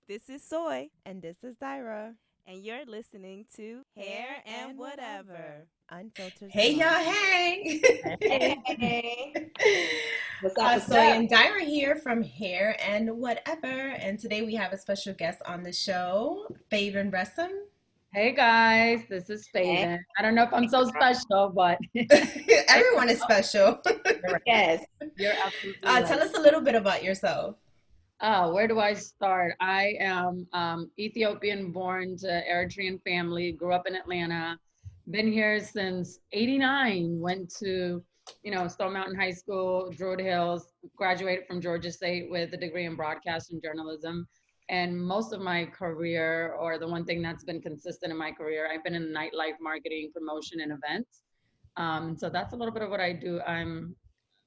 This is Soy, And this is Dayra. and you're listening to Hair and Whatever. Unfiltered Hey y'all, Salon. hey! Hey, what's up? What's Soy up? and Dayra here from Hair and Whatever, and today we have a special guest on the show, Faven Ressom. Hey guys, this is Hey. Faven. I don't know if I'm so special, but Everyone is special. Yes. you're absolutely right. Tell us a little bit about yourself. Where do I start? I am Ethiopian born to Eritrean family, grew up in Atlanta, been here since 89, went to, Stone Mountain High School, Druid Hills, graduated from Georgia State with a degree in broadcast and journalism. And most of my career, or the one thing that's been consistent in my career, I've been in nightlife marketing, promotion, and events. So that's a little bit of what I do. I'm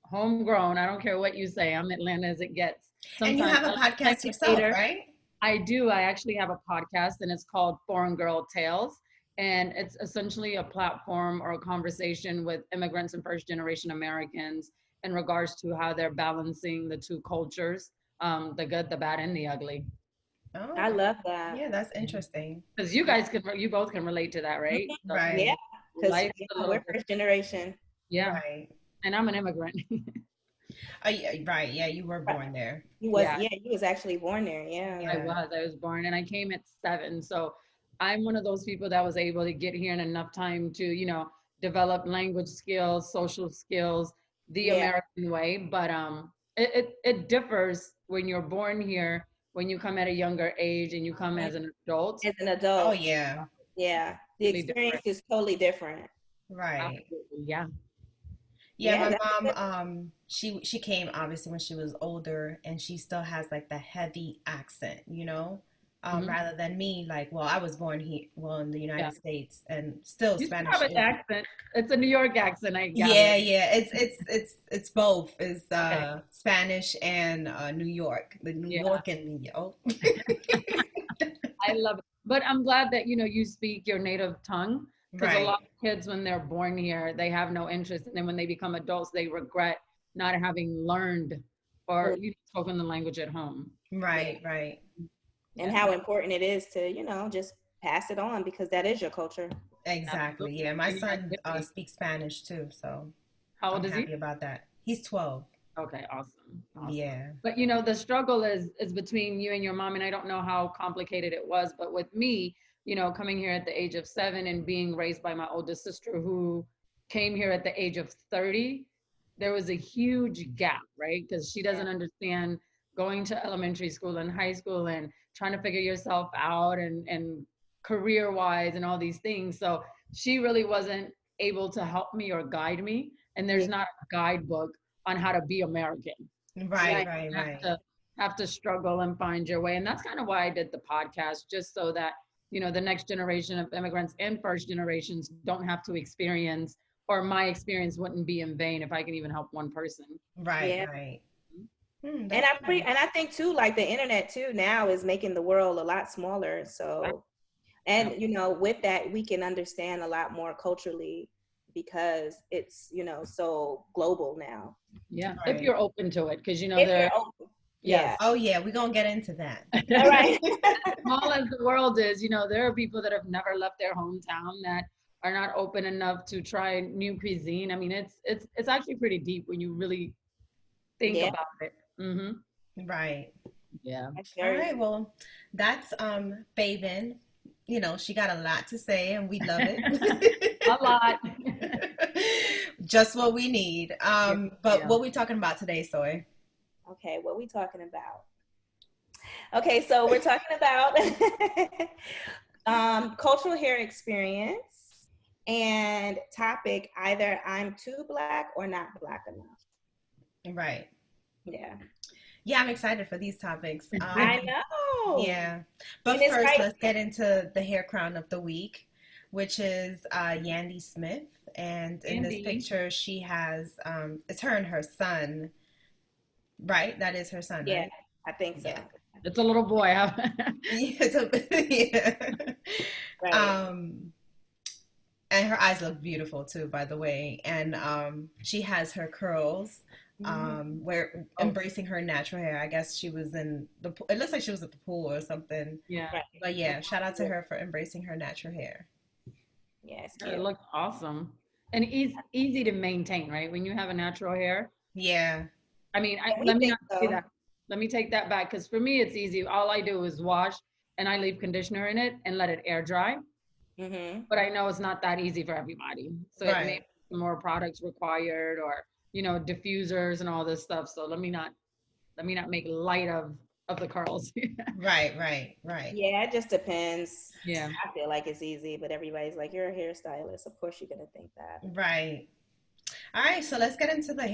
homegrown. I don't care what you say. I'm Atlanta as it gets. And you Sometimes have a I look like podcast a yourself, hater. right? I do. I actually have a podcast and it's called Foreign Girl Tales. And it's essentially a platform or a conversation with immigrants and first generation Americans in regards to how they're balancing the two cultures, the good, the bad, and the ugly. Oh, I love that. yeah, that's interesting. Because you both can relate to that, right? So Right, Yeah, because life's a little we're different. first generation. Yeah. right. And I'm an immigrant. Oh, yeah, right. Yeah, you were born there. Yeah. You was actually born there. Yeah. Yeah. I was born and I came at 7. So I'm one of those people that was able to get here in enough time to, develop language skills, social skills, the Yeah. American way. But it differs when you're born here, when you come at a younger age and you come as an adult. As an Oh, adult. yeah. Yeah. The Completely experience different. is totally different. Right. Absolutely, yeah. Yeah, Yeah, my that's mom, good. she came obviously when she was older, and she still has like the heavy accent, Mhm. rather than me. Like, well, I was born here, well, in the Yeah. United States, and still You still Spanish have an is. accent. It's a New York accent, I gather. Yeah, yeah, it's both. It's Okay. Spanish and New York, the New Yeah. York and me. Oh, I love it. But I'm glad that you speak your native tongue because a lot right, of kids when they're born here, they have no interest, and then when they become adults, they regret not having learned or spoken the language at home. Yeah. right, right. And Yeah, how important it is to, just pass it on because that is your culture. Exactly. absolutely. Yeah, my And your son identity. speaks Spanish too, so How I'm old is he? happy about that. He's 12. Okay, awesome. Awesome. Yeah. But the struggle is between you and your mom, and I don't know how complicated it was, but with me, coming here at the age of 7 and being raised by my oldest sister who came here at the age of 30, there was a huge gap, right? Because she Yeah. doesn't understand going to elementary school and high school and trying to figure yourself out and career wise and all these things. So she really wasn't able to help me or guide me. And Yeah. there's not a guidebook on how to be American. So Right, Right. you right, have right. to have to struggle and find your way. And that's kind of why I did the podcast, just so that, the next generation of immigrants and first generations don't have to experience, or my experience wouldn't be in vain if I can even help one person. Right, Yeah. right. And That's nice. I think too, like the internet too now is making the world a lot smaller. So, and with that, we can understand a lot more culturally because it's, so global now. Yeah, if Right. you're open to it, because If there, you're open. yes, Yeah. Oh yeah, we're gonna get into that. All right. small as the world is, there are people that have never left their hometown that are not open enough to try new cuisine. I mean, it's actually pretty deep when you really think Yeah. about it. Hmm. Right. Yeah. That's All very right, well, that's Faven. She got a lot to say and we love it. A lot. Just what we need. But Yeah. what we talking about today, Soy? okay. What we talking about? Okay, so we're talking about cultural hair experience and topic either I'm too black or not black enough. Right. Yeah. Yeah, I'm excited for these topics. I know. Yeah. But And it's first, right. let's get into the hair crown of the week, which is Yandy Smith. And in this Yandy. picture, she has, it's her and her son, right? That is her son, Yeah, right? I think so. Yeah. It's a little boy. Huh? Yeah. Right. And her eyes look beautiful too, by the way. And she has her curls where embracing her natural hair. I guess she was in the it looks like she was at the pool or something. Yeah. Right. But yeah, shout out to her for embracing her natural hair. Yeah, it's It cute. looks awesome. And easy to maintain, right? When you have a natural hair. Yeah. I mean, Yeah, we let me think not say so. that. Let me take that back, because for me it's easy. All I do is wash and I leave conditioner in it and let it air dry. Mm-hmm. But I know it's not that easy for everybody. So it may be more products required, or diffusers and all this stuff. So let me not make light of the curls. Right. Yeah, it just depends. Yeah. I feel like it's easy, but everybody's like, you're a hairstylist. Of course you're gonna think that. Right. All right, so let's get into the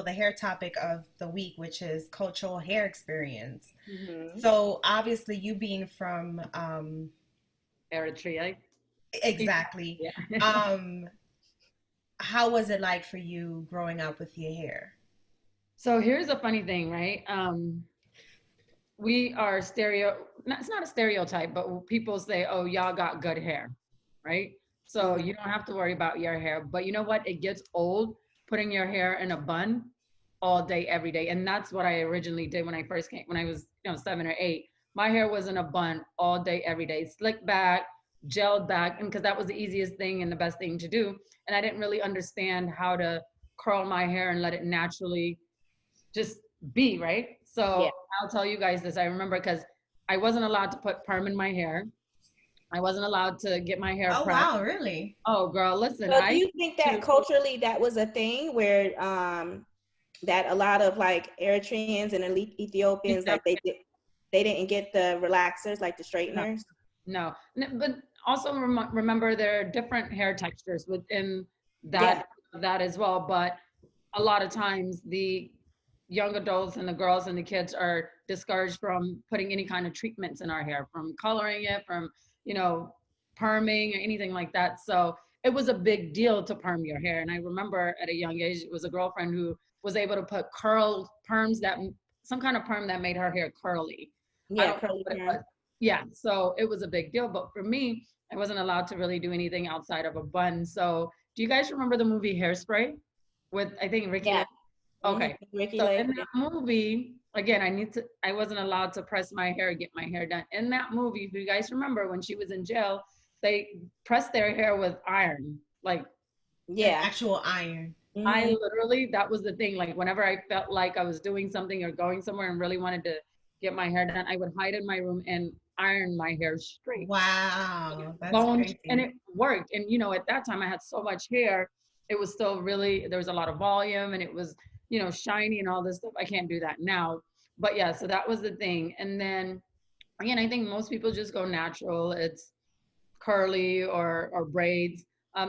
the hair topic of the week, which is cultural hair experience. Mm-hmm. So obviously you being from Eritrea. exactly. Yeah. How was it like for you growing up with your hair? So here's a funny thing, right? We are it's not a stereotype, but people say, oh, y'all got good hair, right? So you don't have to worry about your hair. But you know what? It gets old putting your hair in a bun all day, every day. And that's what I originally did when I first came, when I was 7 or 8. My hair was in a bun all day, every day, slicked back, gelled back, and because that was the easiest thing and the best thing to do. And I didn't really understand how to curl my hair and let it naturally just be, right? So I'll tell you guys this. I remember because I wasn't allowed to put perm in my hair. I wasn't allowed to get my hair Oh, pressed. wow, really? Oh, girl, listen. So do you think that culturally that was a thing where that a lot of like Eritreans and elite Ethiopians, like they didn't get the relaxers, like the straighteners? No. But also remember there are different hair textures within that as well. But a lot of times the young adults and the girls and the kids are discouraged from putting any kind of treatments in our hair, from coloring it, from perming or anything like that. So it was a big deal to perm your hair. And I remember at a young age, it was a girlfriend who was able to put some kind of perm that made her hair curly. Yeah, curly perm. Yeah, so it was a big deal. But for me, I wasn't allowed to really do anything outside of a bun. So do you guys remember the movie Hairspray with, I think, Ricky? Yeah. Okay. Ricky so Lake, in that movie, again, I wasn't allowed to press my hair, get my hair done. In that movie, if you guys remember, when she was in jail, they pressed their hair with iron, like actual iron. Mm-hmm. I literally, that was the thing. Like whenever I felt like I was doing something or going somewhere and really wanted to get my hair done, I would hide in my room and iron my hair straight. Wow, that's crazy. And it worked. And at that time I had so much hair, it was still really, there was a lot of volume and it was, shiny and all this stuff. I can't do that now. But yeah, so that was the thing. And then again, I think most people just go natural. It's curly or braids.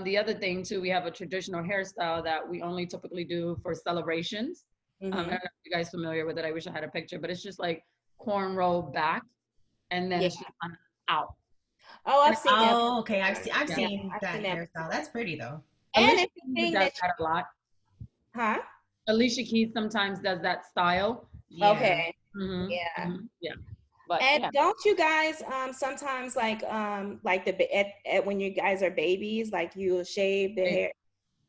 The other thing too, we have a traditional hairstyle that we only typically do for celebrations. I don't know if you guys are familiar with it. I wish I had a picture, but it's just like cornrow back and then it's just out. Oh, I've seen that. Oh, okay. I've seen that hairstyle. That's pretty though. And Alicia it's the Keys thing does that that a lot. Huh? Alicia Keys sometimes does that style. Yeah. Okay. Mm-hmm. Yeah. Mm-hmm. Yeah. But and don't you guys sometimes like when you guys are babies, like you shave the hair?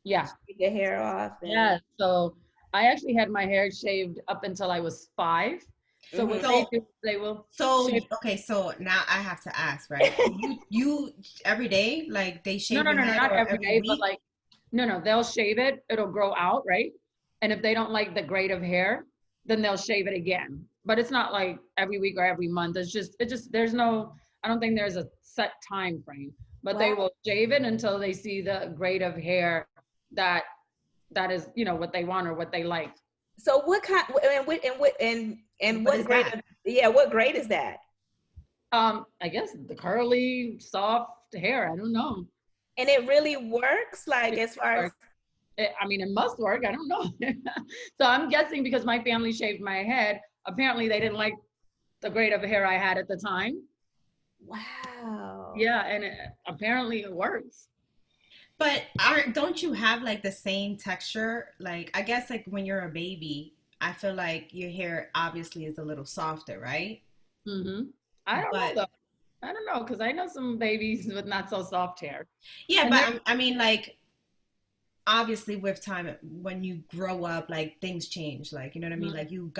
Yeah. Shave the hair off. Yeah. So I actually had my hair shaved up until I was 5. So what they do, they will. So okay, so now I have to ask, right? you every day, like they shave your head, not or every day, week? but like no, they'll shave it. It'll grow out, right? And if they don't like the grade of hair, then they'll shave it again. But it's not like every week or every month. It just there's no. I don't think there's a set time frame, but they will shave it until they see the grade of hair that is what they want or what they like. So what kind and what grade? What grade is that? I guess the curly, soft hair. I don't know. And it really works, like as far as. It must work. I don't know. So I'm guessing because my family shaved my head. Apparently, they didn't like the grade of hair I had at the time. Wow. Yeah, and apparently it works. But don't you have like the same texture? Like I guess like when you're a baby, I feel like your hair obviously is a little softer, right? Mm-hmm. I don't know though. I don't know because I know some babies with not so soft hair. Yeah, And but I mean like obviously with time, when you grow up, like things change, like, you know what I mean? Like you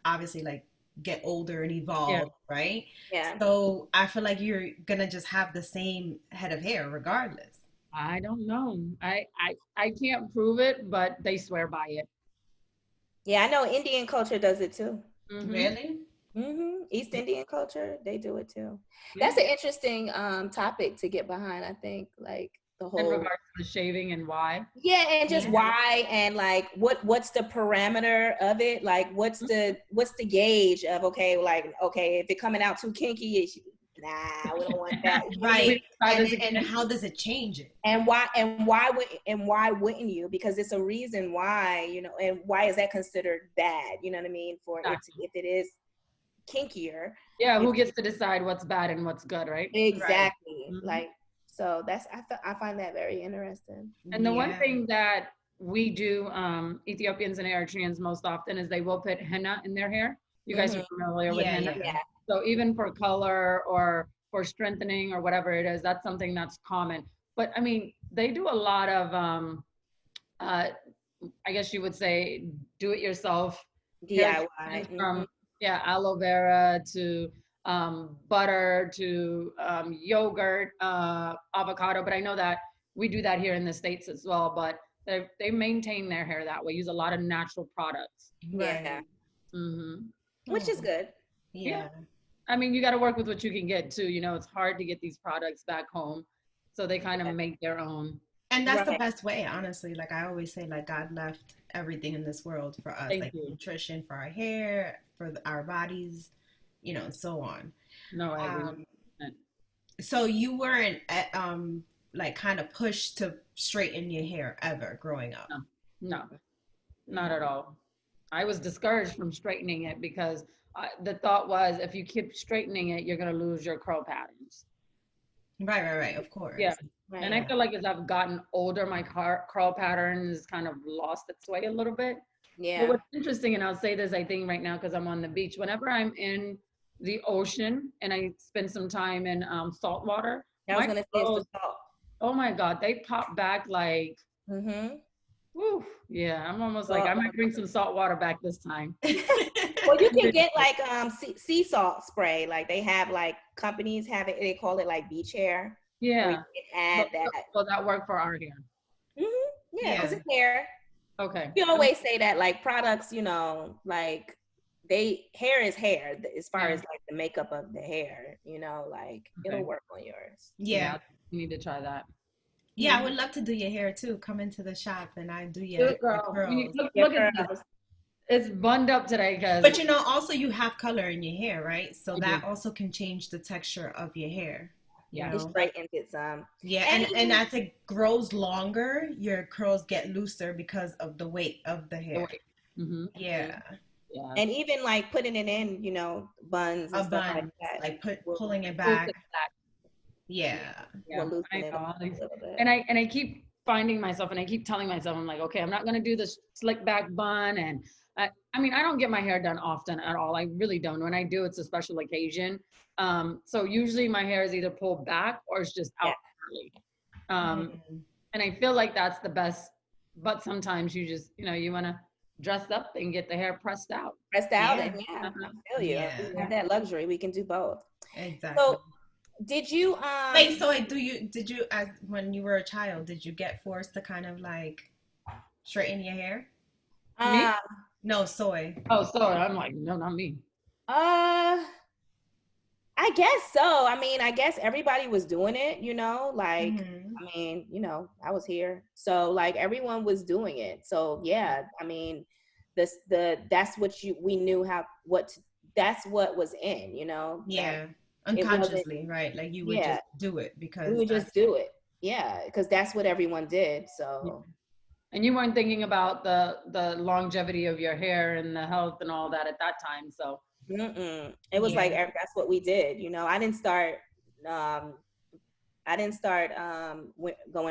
obviously like get older and evolve, right? Yeah. So I feel like you're gonna just have the same head of hair regardless. I don't know. I can't prove it, but they swear by it. Yeah, I know Indian culture does it too. Really? East Indian culture, they do it too. Yeah. That's an interesting topic to get behind, I think, like the In whole regards to the shaving and why. yeah, and just why, and like what's the parameter of it, like what's the gauge of, okay, like, okay, if it coming out too kinky, it's, nah, we don't want that. Right. And how does it change it? And why wouldn't you? Because it's a reason why, you know, and why is that considered bad? You know what I mean? For it to, if it is kinkier. Yeah, who gets to decide what's bad and what's good, right? Exactly. Right. Like, so that's, I find that very interesting. And the one thing that we do, Ethiopians and Eritreans most often, is they will put henna in their hair. You guys are familiar with henna? Yeah. So even for color or for strengthening or whatever it is, that's something that's common. But I mean, they do a lot of, I guess you would say, do it yourself. DIY. From aloe vera to butter to yogurt, avocado. But I know that we do that here in the States as well. But they maintain their hair that way, use a lot of natural products. Yeah. Which is good. Yeah. I mean, you got to work with what you can get too. You know, it's hard to get these products back home. So they kind of make their own. And that's the best way, honestly. Like I always say, like God left everything in this world for us, like nutrition for our hair, for our bodies, you know, and so on. No, I agree. So you weren't like kind of pushed to straighten your hair ever growing up? No, not at all. I was discouraged from straightening it because the thought was, if you keep straightening it, you're going to lose your curl patterns. Right. Of course. Yeah. Right. And I feel like as I've gotten older, my curl pattern has kind of lost its way a little bit. Yeah. But what's interesting, and I'll say this, I think right now, because I'm on the beach, whenever I'm in the ocean and I spend some time in salt water, I was going to say it's the salt. Oh my God, they pop back like, woo, yeah, I'm almost like, I might bring some salt water back this time. Well, you can get like sea salt spray. Like they have, like companies have it. They call it like beach hair. Yeah. You can add that. Will that work for our hair? Yeah, because it's hair. Okay. We always say that, like products, you know, like hair is hair as far as like the makeup of the hair, you know, like it'll work on yours. Yeah. You need to try that. Yeah, I would love to do your hair too. Come into the shop and I do your curls. Look at this. It's bunned up today, guys. But you know, also you have color in your hair, right? So that also can change the texture of your hair. Yeah, it straightens it some. Yeah, and as it grows longer, your curls get looser because of the weight of the hair. Yeah. And even like putting it in, you know, buns and stuff like that. Like pulling it back. Yeah. And I keep finding myself, and I keep telling myself, I'm like, okay, I'm not gonna do this slick back bun. And I mean, I don't get my hair done often at all. I really don't. When I do, it's a special occasion. So usually my hair is either pulled back or it's just out early. And I feel like that's the best, but sometimes you just, you know, you want to dress up and get the hair pressed out. And I feel you. We have that luxury. We can do both. Exactly. So did you wait, so did you as when you were a child, did you get forced to kind of like straighten your hair? Me? No, Soy. Oh, Soy. I'm like, no, not me. I guess so. I mean, I guess everybody was doing it, you know, like, I mean, you know, I was here. So like everyone was doing it. So yeah, I mean, that's what we knew that's what was in, you know? Yeah. Unconsciously, right? Like you would just do it because we would just do it. Yeah. Because that's what everyone did. So. And you weren't thinking about the longevity of your hair and the health and all that at that time. So. It was like that's what we did, you know. I didn't start going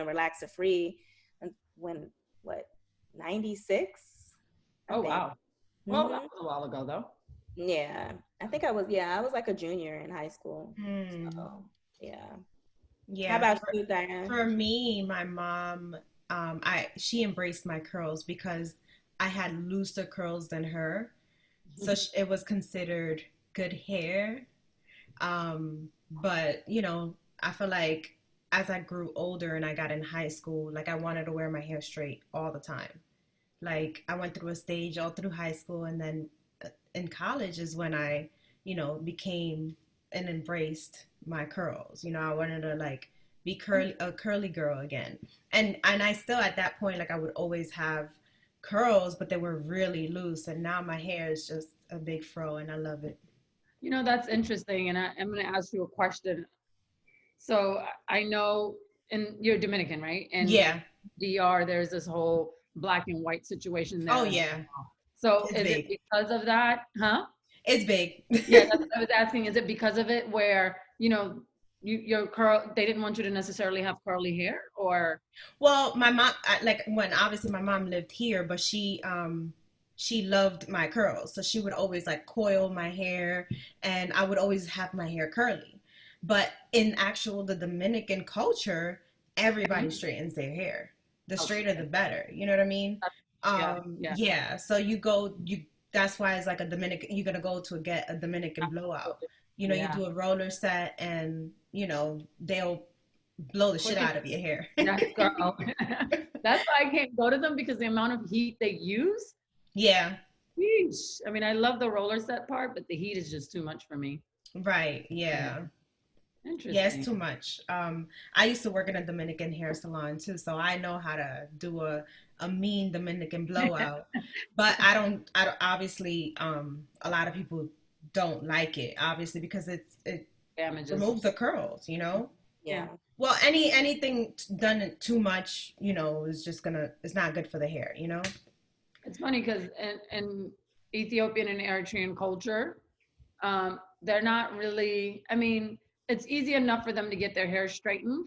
relaxer free when 96. Oh wow. Well, that was a while ago though. Yeah, I think I was like a junior in high school. So, yeah. How about you, Diane? For me, my mom she embraced my curls because I had looser curls than her. So it was considered good hair. But, you know, I feel like as I grew older and I got in high school, like I wanted to wear my hair straight all the time. Like I went through a stage all through high school, and then in college is when I, you know, became and embraced my curls. You know, I wanted to like be a curly girl again. And I still at that point, like I would always have curls, but they were really loose. And now my hair is just a big fro, and I love it. You know, that's interesting. And I'm going to ask you a question. So I know, and you're Dominican, right? And Yeah. DR, there's this whole black and white situation there. Oh, yeah. So It's is big. it because of that? Huh? It's big. Yeah, that's what I was asking. Is it because of it where, you know, your curl, they didn't want you to necessarily have curly hair, or? Well, my mom, like when obviously my mom lived here, but she loved my curls. So she would always like coil my hair, and I would always have my hair curly. But in the Dominican culture, everybody straightens their hair. The straighter, the better. You know what I mean? Yeah. So that's why it's like a Dominican, you're going to go to get a Dominican blowout. You know, you do a roller set, and, you know, they'll blow the shit out of your hair. That's why I can't go to them, because the amount of heat they use. Yeah. Yeesh. I mean, I love the roller set part, but the heat is just too much for me. Right. Yeah. Interesting. Yeah, it's too much. I used to work in a Dominican hair salon too, so I know how to do a mean Dominican blowout. But I don't obviously, a lot of people don't like it, obviously, because it damages, removes the curls, you know? Yeah. Well, anything done too much, you know, is just it's not good for the hair, you know? It's funny because in Ethiopian and Eritrean culture, they're not really, I mean, it's easy enough for them to get their hair straightened,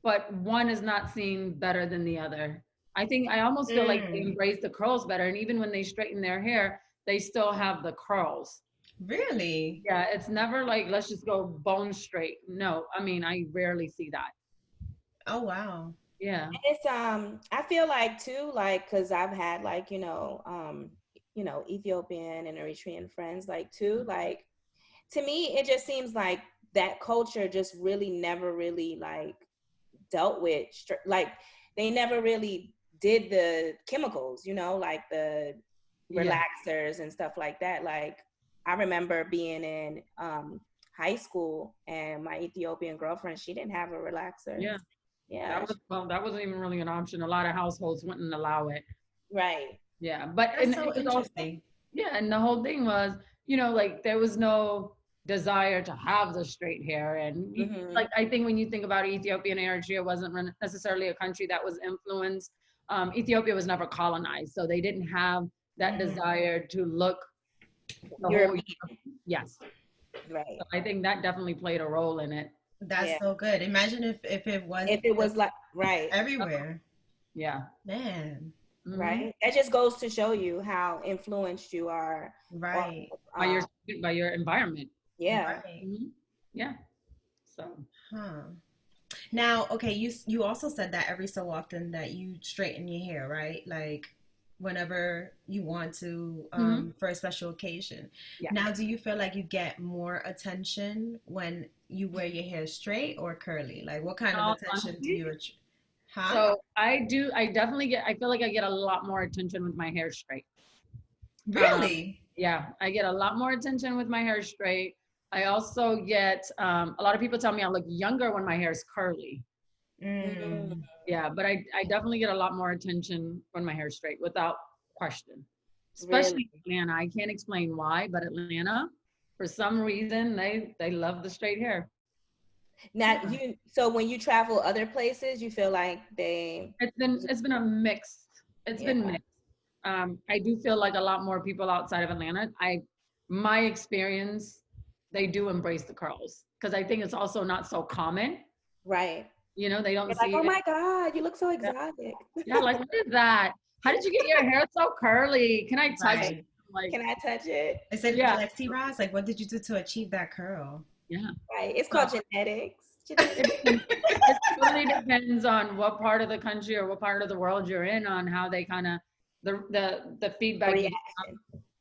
but one is not seen better than the other. I almost feel like they embrace the curls better. And even when they straighten their hair, they still have the curls. Really? Yeah, it's never like, let's just go bone straight. No, I mean, I rarely see that. Oh, wow. Yeah. It's I feel like too, like, cause I've had like, you know, Ethiopian and Eritrean friends, like too, like, to me, it just seems like that culture just really never really like dealt with, like they never really did the chemicals, you know, like the relaxers and stuff like that. Like I remember being in high school, and my Ethiopian girlfriend, she didn't have a relaxer. Yeah. That wasn't even really an option. A lot of households wouldn't allow it. Right. Yeah. But That's so interesting. And the whole thing was, you know, like there was no desire to have the straight hair. And like, I think when you think about Ethiopia and Eritrea, wasn't necessarily a country that was influenced. Ethiopia was never colonized, so they didn't have that desire to look European. Yes. Right. So I think that definitely played a role in it. That's so good. Imagine if it was like right everywhere. Yeah. Man. Right. That just goes to show you how influenced you are. Right. By your environment. Yeah. Right. Yeah. So. Now, okay, you also said that every so often that you straighten your hair, right? Like whenever you want to, for a special occasion. Yeah. Now, do you feel like you get more attention when you wear your hair straight or curly? Like what kind of attention do you? So I feel like I get a lot more attention with my hair straight. Really? Yeah, I get a lot more attention with my hair straight. I also get, a lot of people tell me I look younger when my hair is curly. Yeah, but I definitely get a lot more attention when my hair is straight, without question. Especially Atlanta. I can't explain why, but Atlanta, for some reason, they love the straight hair. Now so when you travel other places, you feel like it's been a mix. It's been mixed. I do feel like a lot more people outside of Atlanta, my experience, they do embrace the curls, because I think it's also not so common. Right. You know, they don't see like, oh my God, you look so exotic. Yeah, like, what is that? How did you get your hair so curly? Can I touch it? Like, can I touch it? I said, like, see, Ross, like, what did you do to achieve that curl? Yeah. Right. It's called genetics. It really depends on what part of the country or what part of the world you're in on how they kind of the feedback.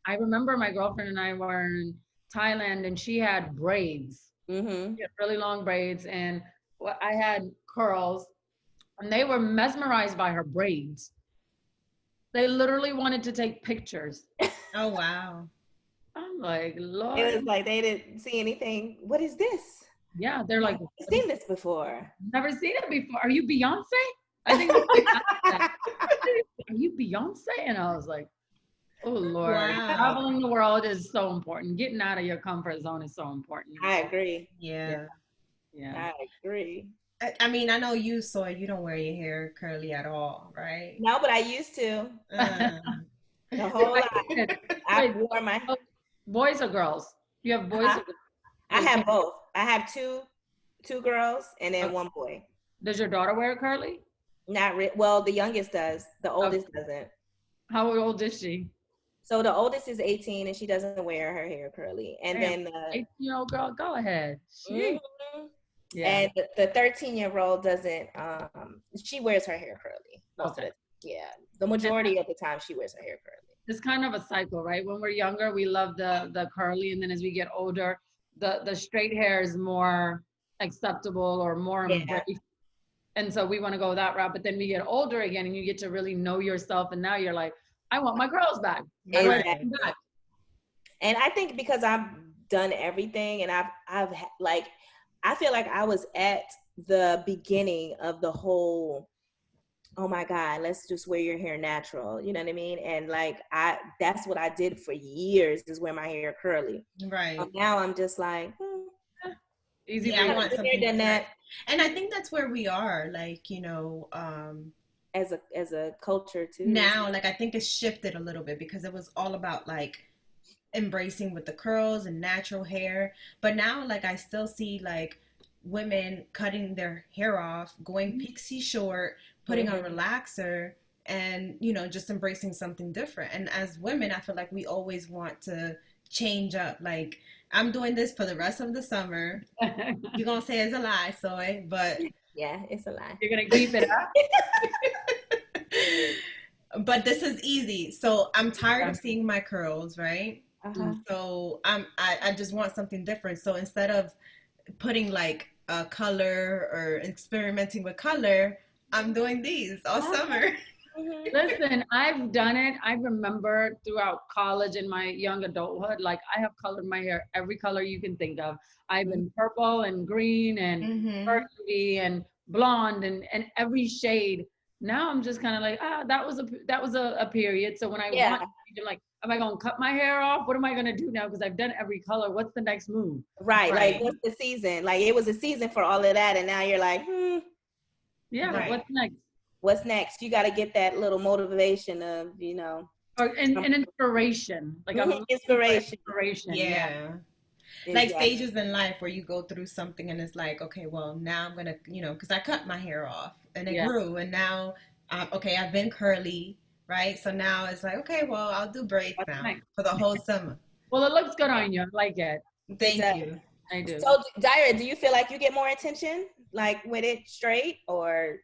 I remember my girlfriend and I were in Thailand and she had braids, she had really long braids, and I had curls, and they were mesmerized by her braids. They literally wanted to take pictures. Oh, wow. I'm like, Lord. It was like they didn't see anything. What is this? Yeah, they're like, I've seen this before. Never seen it before. Are you Beyonce? I think are you Beyonce? And I was like, oh Lord. Wow. Traveling the world is so important. Getting out of your comfort zone is so important. I agree. Yeah. I agree. I mean, I know you, Soy, you don't wear your hair curly at all, right? No, but I used to. The whole lot. I wore my boys or girls? You have boys or girls? I have both. I have two girls and then one boy. Does your daughter wear it curly? Well, the youngest does. The oldest doesn't. How old is she? So the oldest is 18 and she doesn't wear her hair curly. And then the 18-year-old girl, go ahead. Yeah. And the 13-year-old doesn't. She wears her hair curly. Okay. The majority of the time she wears her hair curly. It's kind of a cycle, right? When we're younger, we love the curly, and then as we get older, the straight hair is more acceptable or more embraced. And so we want to go that route. But then we get older again, and you get to really know yourself, and now you're like, I want my curls back. Exactly. And I think because I've done everything, and I've like, I feel like I was at the beginning of the whole, oh my God, let's just wear your hair natural. You know what I mean? And like, that's what I did for years, is wear my hair curly. Right. Now I'm just like, easy. I want something than that. And I think that's where we are, like, you know, as a culture too. Now, like, I think it's shifted a little bit because it was all about like embracing with the curls and natural hair. But now, like, I still see like women cutting their hair off, going pixie short, putting on relaxer, and, you know, just embracing something different. And as women, I feel like we always want to change up. Like, I'm doing this for the rest of the summer. You're gonna say it's a lie, Soy, but yeah, it's a lie. You're gonna keep it up. But this is easy. So I'm tired of seeing my curls, right? So I just want something different. So instead of putting like a color or experimenting with color, I'm doing these all summer. Listen, I've done it. I remember throughout college and my young adulthood, like, I have colored my hair every color you can think of. I've been purple and green and burgundy and blonde and every shade. Now I'm just kind of like, that was a period. So when I want, I'm like, am I gonna cut my hair off? What am I gonna do now? Because I've done every color. What's the next move? Right. Like, what's the season? Like, it was a season for all of that, and now you're like, what's next? What's next? You got to get that little motivation of, you know, or an inspiration, like inspiration. Yeah. Like stages in life where you go through something and it's like, okay, well, now I'm gonna, you know, because I cut my hair off and it grew, and now, okay, I've been curly, right? So now it's like, okay, well, I'll do braids now for the whole summer. Well, it looks good on you. I like it. Thank you. I do. So, Dayra, do you feel like you get more attention, like, with it straight, or?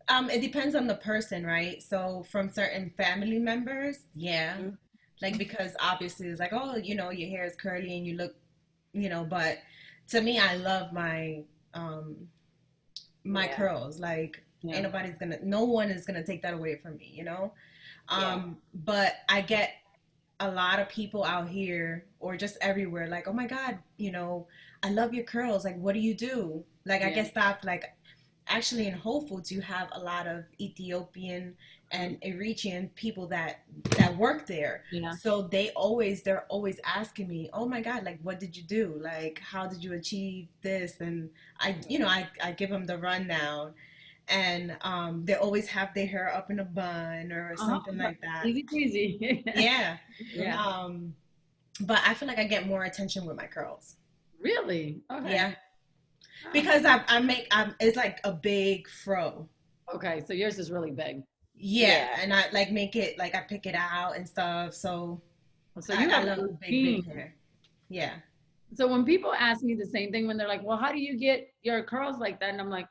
It depends on the person, right? So from certain family members, like, because obviously it's like, oh, you know, your hair is curly and you look, you know, but to me, I love my my curls. Like, no one is gonna take that away from me, you know? But I get a lot of people out here or just everywhere like, oh my God, you know, I love your curls. Like, what do you do? Like, I get stopped. Like, actually in Whole Foods, you have a lot of Ethiopian and Eritrean people that work there. So they're always asking me, oh my God, like, what did you do? Like, how did you achieve this? And I give them the rundown, and they always have their hair up in a bun or something like that. Easy peasy. But I feel like I get more attention with my curls. Really? Okay. Yeah. Because it's like a big fro. Okay, so yours is really big. Yeah, and I like make it, like, I pick it out and stuff. So you have I love big hair. Yeah. So when people ask me the same thing, when they're like, well, how do you get your curls like that? And I'm like,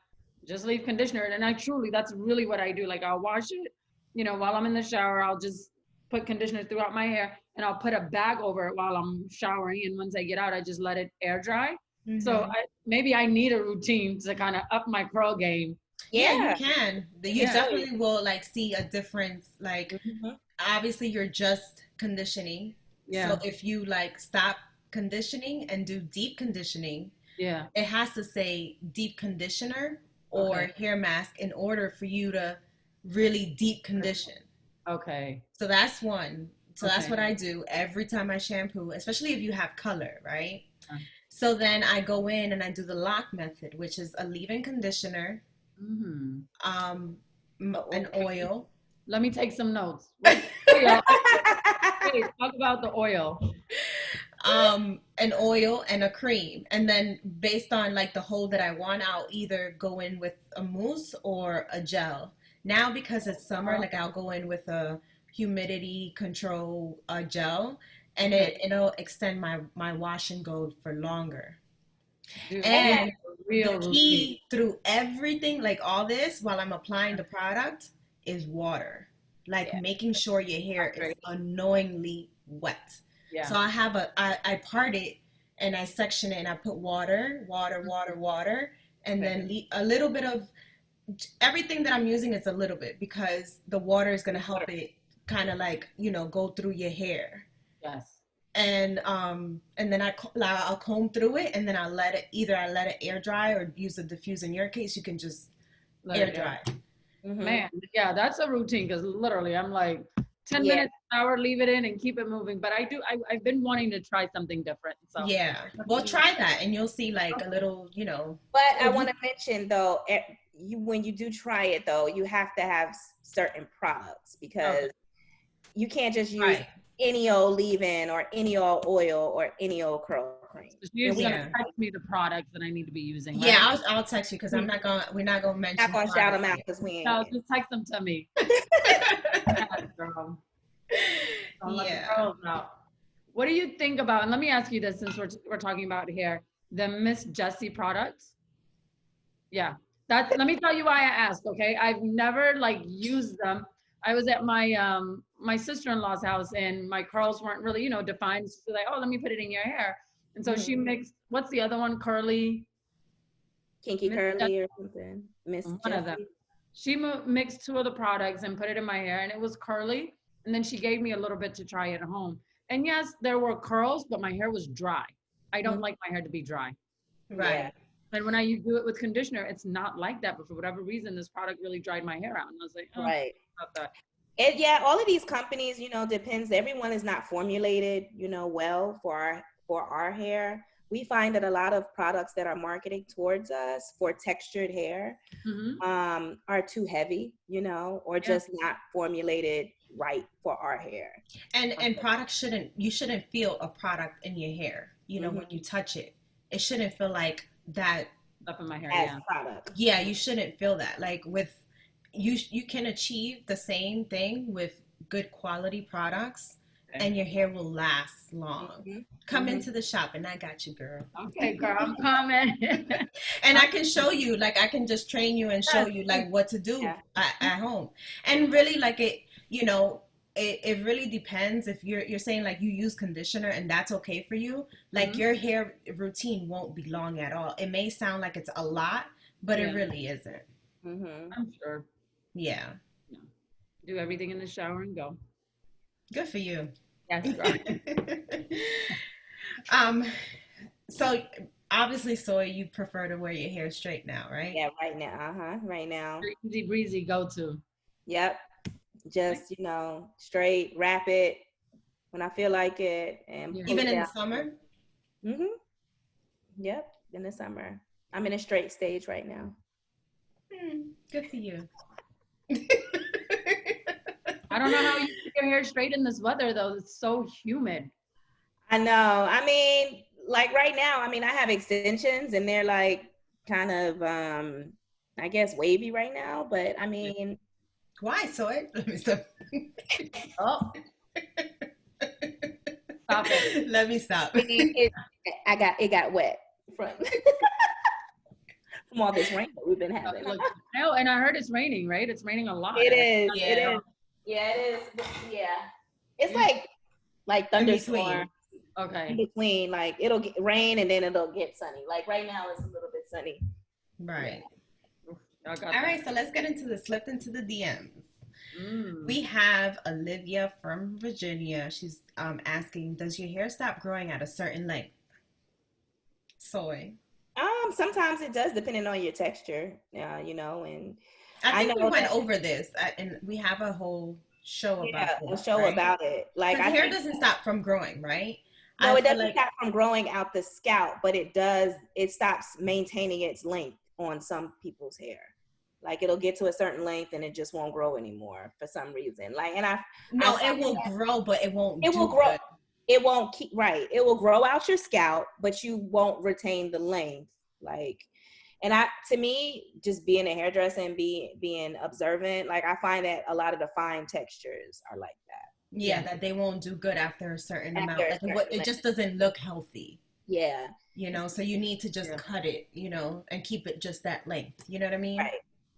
just leave conditioner. And I truly, that's really what I do. Like I'll wash it, you know, while I'm in the shower, I'll just put conditioner throughout my hair and I'll put a bag over it while I'm showering. And once I get out, I just let it air dry. So maybe I need a routine to kind of up my curl game. Yeah, you can. You definitely will like see a difference. Like obviously you're just conditioning. Yeah. So if you like stop conditioning and do deep conditioning, it has to say deep conditioner or hair mask in order for you to really deep condition. Okay. So that's one. So that's what I do every time I shampoo, especially if you have color, right? So then I go in and I do the lock method, which is a leave-in conditioner, an oil. Let me take some notes. Talk about the oil. An oil and a cream, and then based on like the hold that I want, I'll either go in with a mousse or a gel. Now because it's summer, like I'll go in with a humidity control gel, and it'll extend my wash and go for longer. And the key through everything, like all this, while I'm applying the product, is water. Like making sure your hair is annoyingly wet. So I have I part it and I section it and I put water, and then a little bit of everything that I'm using is a little bit, because the water is going to help it kind of like, you know, go through your hair. Yes. And then I'll comb through it, and then I'll let it air dry or use a diffuser. In your case, you can just air dry. Man, yeah, that's a routine, because literally I'm like 10 minutes an hour, leave it in and keep it moving. But I've been wanting to try something different. So well, try that and you'll see like a little, you know. But I want to mention though, when you do try it though, you have to have certain products, because you can't just use any old leave-in or any old oil or any old curl cream. You're gonna text me the products that I need to be using. Right? Yeah, I'll text you, because we're not gonna mention. Not gonna shout them out because we ain't. No, just text them to me. What do you think about? And let me ask you this, since we're talking about hair, the Miss Jessie products. Yeah, let me tell you why I asked. Okay, I've never like used them. I was at my my sister-in-law's house, and my curls weren't really, you know, defined. So like, oh, let me put it in your hair. And so she mixed, what's the other one? Kinky Curly or something. One of them. She mixed two of the products and put it in my hair, and it was curly. And then she gave me a little bit to try at home. And yes, there were curls, but my hair was dry. I don't like my hair to be dry. Right. Yeah. And when I do it with conditioner, it's not like that. But for whatever reason, this product really dried my hair out. And I was like, about that. All of these companies, you know, depends. Everyone is not formulated, you know, well for our hair. We find that a lot of products that are marketing towards us for textured hair are too heavy, you know, or just not formulated right for our hair. And products you shouldn't feel a product in your hair, you know, when you touch it. It shouldn't feel like that up in my hair. As product. Yeah, you shouldn't feel that. Like you can achieve the same thing with good quality products. And your hair will last long. Come into the shop and I got you, girl. Okay, girl, I'm coming. And I can show you, like I can just train you and show you like what to do at home. And really like it, you know, it really depends. If you're saying like you use conditioner and that's okay for you, like your hair routine won't be long at all. It may sound like it's a lot, but it really isn't. I'm sure. Yeah. Do everything in the shower and go. Good for you. Yes, right. So obviously, Soy, you prefer to wear your hair straight now, right? Yeah, right now. Right now. Easy breezy go to. Yep. Just, you know, straight, wrap it when I feel like it. And even in the summer? Yep, in the summer. I'm in a straight stage right now. Good for you. I don't know how you keep your hair straight in this weather, though. It's so humid. I know. I mean, like right now, I mean, I have extensions and they're like kind of, I guess, wavy right now. But I mean. Why, Soy? Let me stop. Oh. Stop it. Let me stop. It got wet from from all this rain that we've been having. Look, no, and I heard it's raining, right? It's raining a lot. It is. Yeah. It is. Yeah, it is. Yeah. It's like thunderstorm. Okay. In between, like it'll get rain and then it'll get sunny. Like right now it's a little bit sunny. Right. All right, so let's get into the slipped into the DMs. We have Olivia from Virginia. She's asking, does your hair stop growing at a certain length? Soy. Sometimes it does, depending on your texture. You know, and I think we went over this, and we have a whole show about a show about it. Like hair doesn't stop from growing, right? No, it doesn't stop from growing out the scalp, but it does. It stops maintaining its length on some people's hair. Like it'll get to a certain length and it just won't grow anymore for some reason. Like, and it will grow, but it won't. It will grow. Good. It won't keep right. It will grow out your scalp, but you won't retain the length. Like, and to me, just being a hairdresser and being observant, like I find that a lot of the fine textures are like that. Yeah, that they won't do good after a certain amount. Like it just doesn't look healthy. Yeah. You know, so you need to just cut it, you know, and keep it just that length. You know what I mean? Right.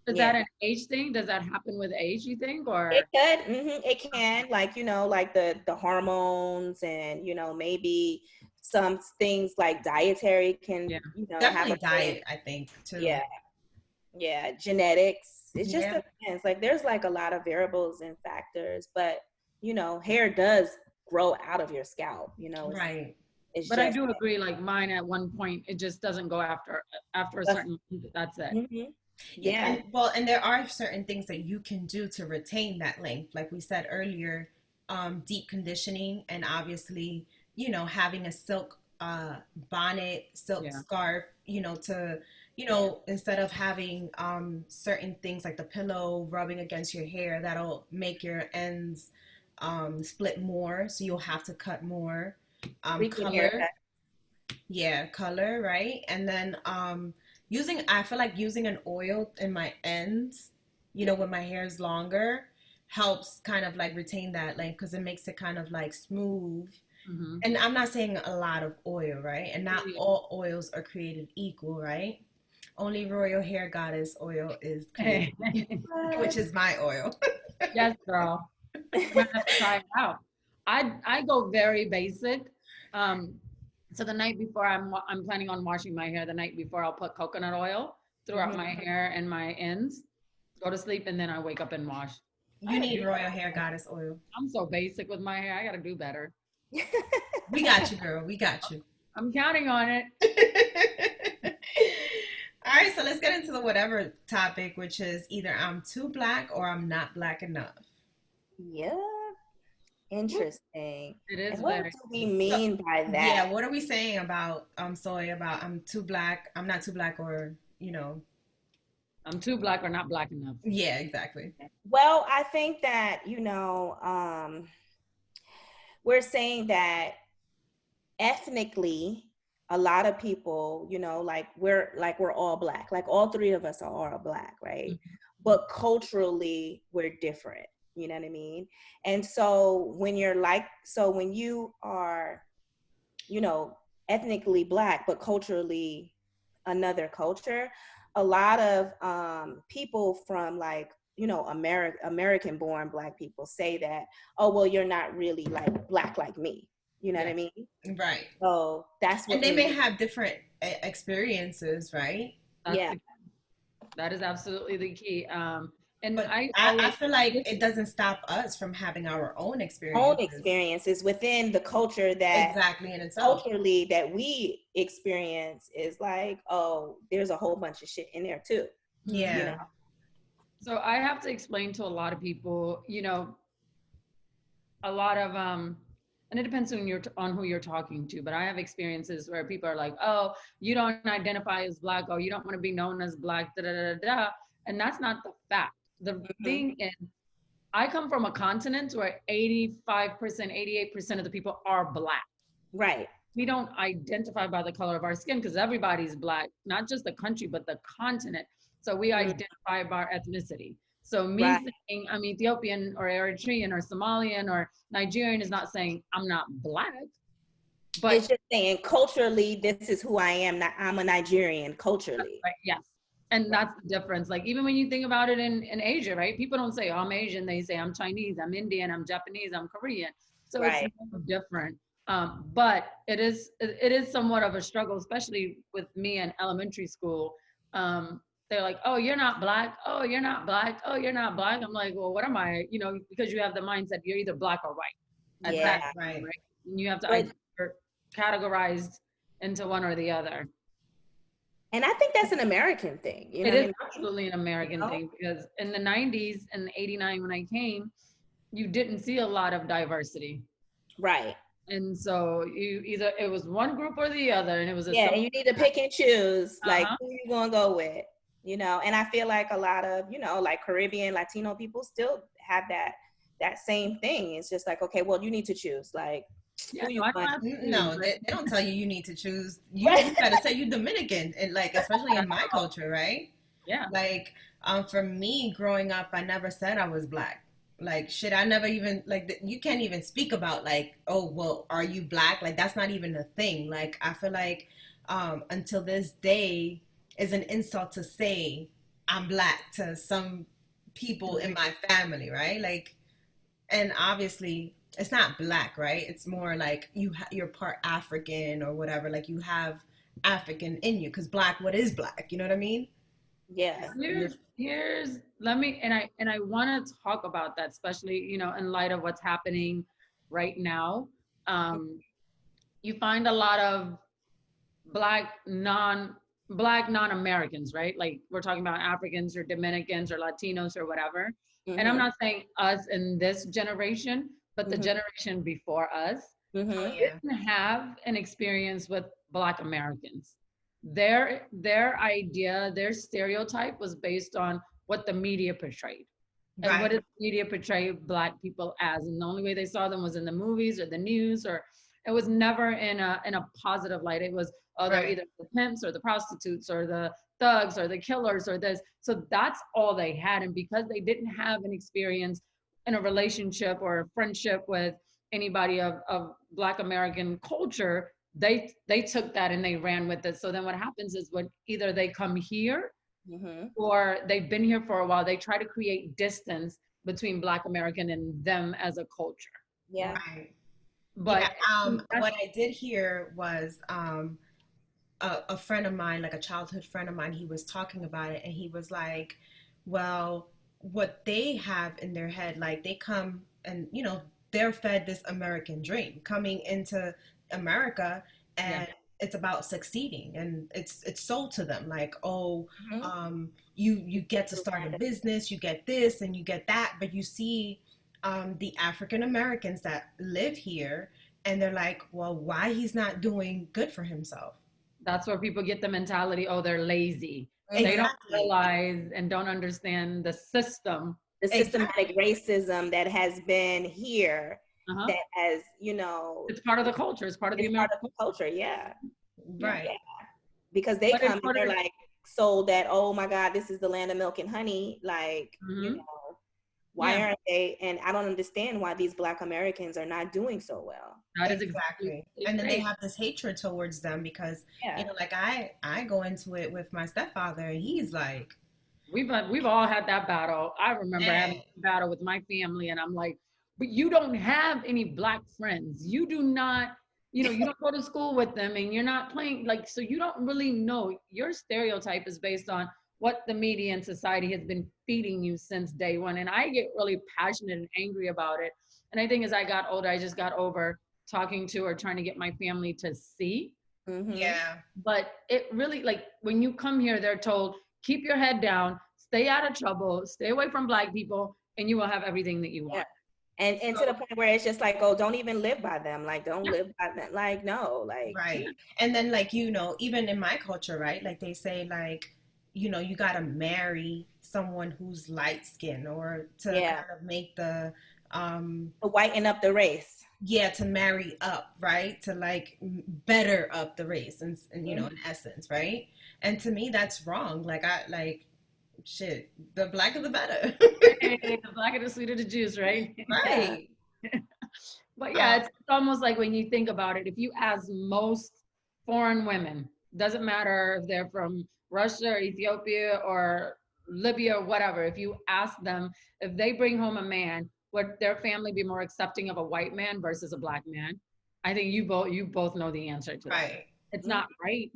Is that an age thing? Does that happen with age, you think? Or it could. It can. Like, you know, like the hormones and, you know, maybe some things like dietary can, you know, definitely have diet, I think, too. Yeah. Yeah. Genetics. It just depends. Like there's like a lot of variables and factors, but you know, hair does grow out of your scalp, you know. Right. But I do agree, like mine at one point, it just doesn't go after a certain, that's it. Yeah. And there are certain things that you can do to retain that length. Like we said earlier, deep conditioning, and obviously, you know, having a silk bonnet, silk scarf, you know, to, you know, instead of having certain things like the pillow rubbing against your hair, that'll make your ends split more, so you'll have to cut more. Color, color, right? And then I feel like using an oil in my ends, you know, when my hair is longer, helps kind of like retain that length because it makes it kind of like smooth. And I'm not saying a lot of oil, right? And not all oils are created equal, right? Only Royal Hair Goddess oil is created, which is my oil. Yes, girl. I'm gonna have to try it out. I go very basic. So the night before I'm planning on washing my hair. The night before I'll put coconut oil throughout my hair and my ends. Go to sleep and then I wake up and wash. You need Royal Hair Goddess oil. I'm so basic with my hair. I gotta do better. We got you, girl. We got you. I'm counting on it. All right, so let's get into the whatever topic, which is either I'm too black or I'm not black enough. Yeah. Interesting. It is. And what do we mean by that? Yeah, what are we saying about Soy, about I'm too black, I'm not too black, or, you know, I'm too black or not black enough? Yeah, exactly. Well, I think that, you know, we're saying that ethnically, a lot of people, you know, like we're all black, like all three of us are all black, right? But culturally, we're different. You know what I mean? And so when you are, you know, ethnically black, but culturally another culture, a lot of people from like, you know, American born black people say that, oh, well, you're not really like black like me. You know what I mean? Right. So that's what. And they may have different experiences, right? That is absolutely the key. And but I feel like it doesn't stop us from having our own experiences. Within the culture that exactly in itself. Culturally that we experience is like, oh, there's a whole bunch of shit in there too. Yeah. You know? So I have to explain to a lot of people, you know, a lot of and it depends on who you're talking to, but I have experiences where people are like, oh, you don't identify as black, or you don't want to be known as black, da da da da, and that's not the fact. The thing is, I come from a continent where 85%, 88% of the people are black. Right. We don't identify by the color of our skin because everybody's black, not just the country, but the continent. So we identify by our ethnicity. So me saying I'm Ethiopian or Eritrean or Somalian or Nigerian is not saying I'm not black. But it's just saying culturally, this is who I am. I'm a Nigerian culturally. right, yes. And that's the difference. Like even when you think about it in Asia, right? People don't say, oh, I'm Asian. They say I'm Chinese, I'm Indian, I'm Japanese, I'm Korean. So Right. it's different. But it is somewhat of a struggle, especially with me in elementary school. They're like, oh, you're not black. Oh, you're not black. Oh, you're not black. I'm like, well, what am I? You know, because you have the mindset you're either black or white. Yeah. Right. And you have to But, categorized into one or the other. and I think that's an American thing. You know, It is absolutely an American thing, because in the 90s and 89 when I came, you didn't see a lot of diversity. Right. And so you either, it was one group or the other, and it was and you need to pick and choose, like who you gonna go with, you know. And I feel like a lot of, you know, like Caribbean, Latino people still have that same thing. It's just like, okay, well, you need to choose, like, who you want. No, they don't tell you need to choose. You gotta say you Dominican, and like, especially in my culture, right? Yeah. Like, for me growing up, I never said I was black. Like, shit, I never even, like, you can't even speak about, like, oh, well, are you black? Like, that's not even a thing. Like, I feel like until this day is an insult to say I'm black to some people in my family, right? Like, and obviously it's not black, right? It's more like you're part African or whatever. Like, you have African in you, because black, what is black? You know what I mean? Yeah. Here's let me, and I want to talk about that, especially, you know, in light of what's happening right now. You find a lot of black non-Americans, right? Like we're talking about Africans or Dominicans or Latinos or whatever. And I'm not saying us in this generation, but the generation before us didn't have an experience with Black Americans. Their idea, their stereotype was based on what the media portrayed. And what did the media portray Black people as? And the only way they saw them was in the movies or the news, or it was never in a positive light. It was, oh, they're either the pimps or the prostitutes or the thugs or the killers or this. So that's all they had. And because they didn't have an experience in a relationship or a friendship with anybody of Black American culture, they took that and they ran with it. So then what happens is when either they come here or they've been here for a while, they try to create distance between Black American and them as a culture. Yeah. Right. But what I did hear was a friend of mine, like a childhood friend of mine, he was talking about it, and he was like, well, what they have in their head, like they come and, you know, they're fed this American dream coming into America, and it's about succeeding, and it's sold to them like, oh, you get to start a business, you get this and you get that. But you see the African Americans that live here, and they're like, well, why he's not doing good for himself? That's where people get the mentality, oh, they're lazy. Exactly. They don't realize and don't understand the system. The systematic racism that has been here, that has, you know, it's part of the culture. It's part of the American culture. Yeah. Right. Yeah. Because they come and they're like sold that, oh my God, this is the land of milk and honey. Like, you know, why aren't they? And I don't understand why these Black Americans are not doing so well. That is exactly. And then they have this hatred towards them because, you know, like I go into it with my stepfather, and he's like, we've all had that battle. I remember having a battle with my family, and I'm like, but you don't have any Black friends. You do not, you know, you don't go to school with them, and you're not playing, like, so you don't really know. Your stereotype is based on what the media and society has been feeding you since day one. And I get really passionate and angry about it. And I think as I got older, I just got over talking to or trying to get my family to see. Yeah. But it really, like, when you come here, they're told, keep your head down, stay out of trouble, stay away from Black people, and you will have everything that you want. And to the point where it's just like, oh, don't even live by them. Like, don't live by them. Like, no, like. Right. And then, like, you know, even in my culture, right? Like, they say, like, you know, you got to marry someone who's light skinned, or to kind of make the whiten up the race. Yeah, to marry up, right? To like better up the race, and you know, in essence, right? And to me, that's wrong. Like, shit, the blacker the better. The blacker the sweeter the juice, right? Right. But yeah, it's almost like when you think about it, if you ask most foreign women, doesn't matter if they're from Russia or Ethiopia or Libya or whatever, if you ask them if they bring home a man, would their family be more accepting of a white man versus a black man? I think you both know the answer to that. Right. It's not right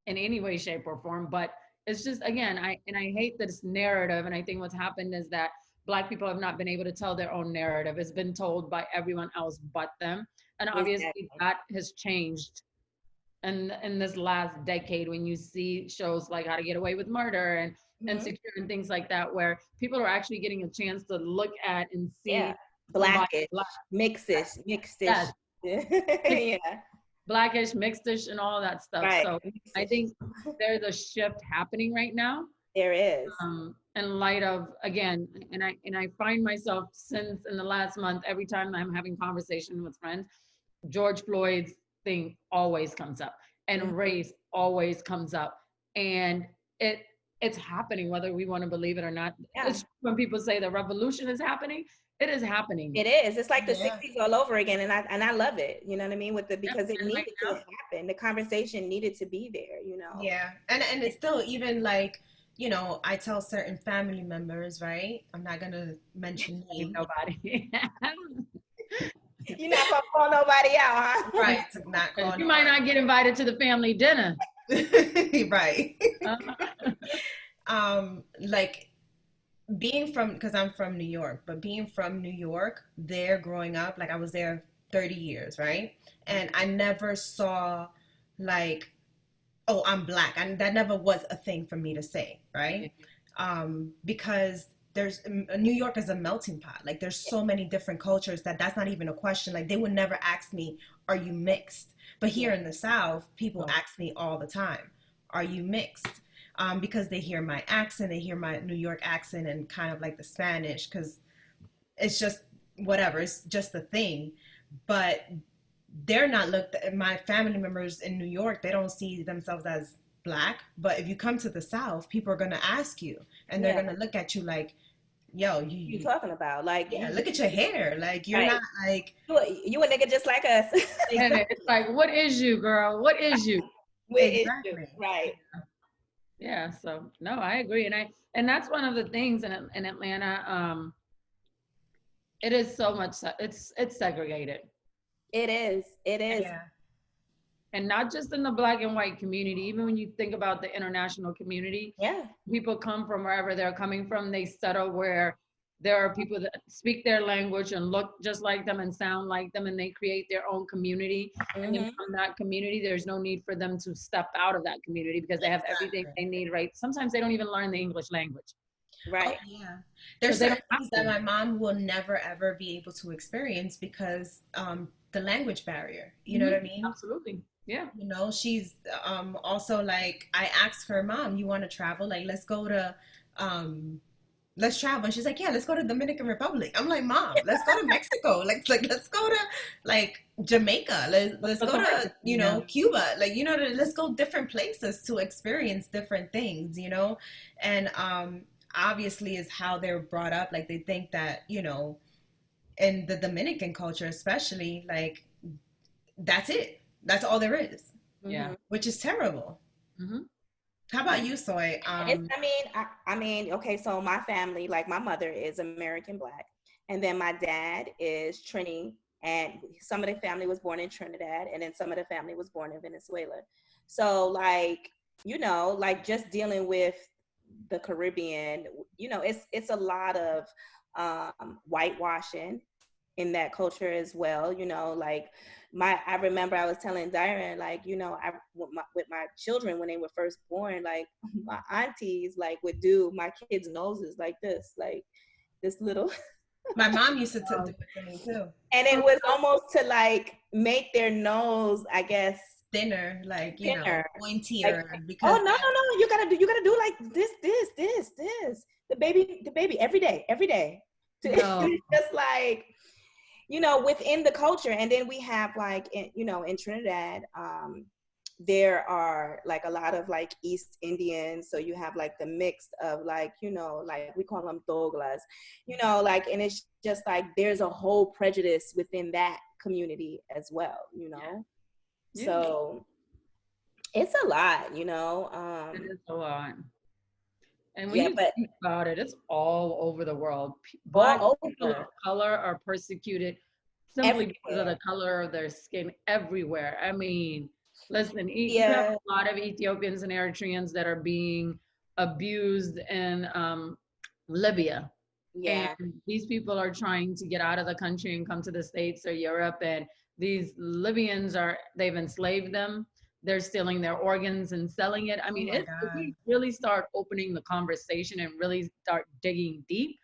in any way, shape, or form, but it's just, again, I hate this narrative, and I think what's happened is that Black people have not been able to tell their own narrative. It's been told by everyone else but them. And obviously Exactly. that has changed in this last decade, when you see shows like How to Get Away with Murder and Insecure and things like that, where people are actually getting a chance to look at and see Blackish, Black. mixish. Yes. Yeah. Blackish, mixedish, and all that stuff. Right. So I think there's a shift happening right now. There is. In light of, again, and I find myself, since in the last month, every time I'm having conversation with friends, George Floyd's thing always comes up, and race always comes up, and it's happening whether we want to believe it or not. Yeah. It's when people say the revolution is happening, it is happening. It is. It's like the 60s all over again, and I love it. You know what I mean? Because it needed to happen. The conversation needed to be there. You know. Yeah, and it's still, even like, you know, I tell certain family members, right? I'm not gonna mention names. Nobody. You're not gonna call nobody out, huh? Right. To not call. You might not get invited to the family dinner. Right. Like being from, because I'm from New York, but being from New York, there growing up, like I was there 30 years, right? And I never saw like, oh, I'm Black. And that never was a thing for me to say, right? Because New York is a melting pot. Like there's so many different cultures that's not even a question. Like they would never ask me, are you mixed? But here in the South, people ask me all the time, are you mixed? Because they hear my accent, they hear my New York accent and kind of like the Spanish, because it's just whatever, it's just a thing. But they're not my family members in New York, they don't see themselves as Black. But if you come to the South, people are going to ask you, and they're going to look at you like, yo, you talking about? Like, look at your hair. Like, you're not like, you a nigga just like us. And it's like, what is you, girl? What is you? Exactly. Right. Yeah, so no, I agree. And that's one of the things in Atlanta, it is so much, it's segregated. It is. Yeah. And not just in the Black and white community, even when you think about the international community, people come from wherever they're coming from, they settle where there are people that speak their language and look just like them and sound like them, and they create their own community. And then from that community, there's no need for them to step out of that community, because they have everything they need, right? Sometimes they don't even learn the English language. Right. Oh, yeah. There's certain things that my mom will never, ever be able to experience because the language barrier, you know what I mean? Absolutely. Yeah. You know, she's also like, I asked her, Mom, you want to travel? Like, let's go to, let's travel. And she's like, yeah, let's go to Dominican Republic. I'm like, Mom, let's go to Mexico. Like let's go to like Jamaica. Let's go to, you know, Cuba. Like, you know, let's go different places to experience different things, you know? And obviously is how they're brought up. Like they think that, you know, in the Dominican culture especially, like that's it. That's all there is. Yeah. Which is terrible. How about you, Soy? I mean, okay, so my family, like my mother is American Black, and then my dad is Trini, and some of the family was born in Trinidad, and then some of the family was born in Venezuela. So like, you know, like just dealing with the Caribbean, you know, it's a lot of whitewashing in that culture as well, you know, like I remember I was telling Dayra, like, you know, with my children when they were first born, like my aunties like would do my kids' noses like this little. My mom used to do it to me too. And it was almost to like make their nose, I guess, thinner, like, you know, pointier. Like, because no, you gotta do like this. The baby every day. No. It's just like, you know, within the culture. And then we have like, you know, in Trinidad, there are like a lot of like East Indians. So you have like the mix of like, you know, like we call them Douglas, you know, like, and it's just like, there's a whole prejudice within that community as well, you know. Yeah. So it's a lot, you know. It is a lot. And when Yeah, you but think about it, it's all over the world. Black all people of over, color are persecuted simply because of everywhere. the color of their skin everywhere. I mean, listen, you have Yeah, a lot of Ethiopians and Eritreans that are being abused in Libya. And yeah, these people are trying to get out of the country and come to the States or Europe. And these Libyans they've enslaved them. They're stealing their organs and selling it. I Oh mean, my if God. we really start opening the conversation and really start digging deep,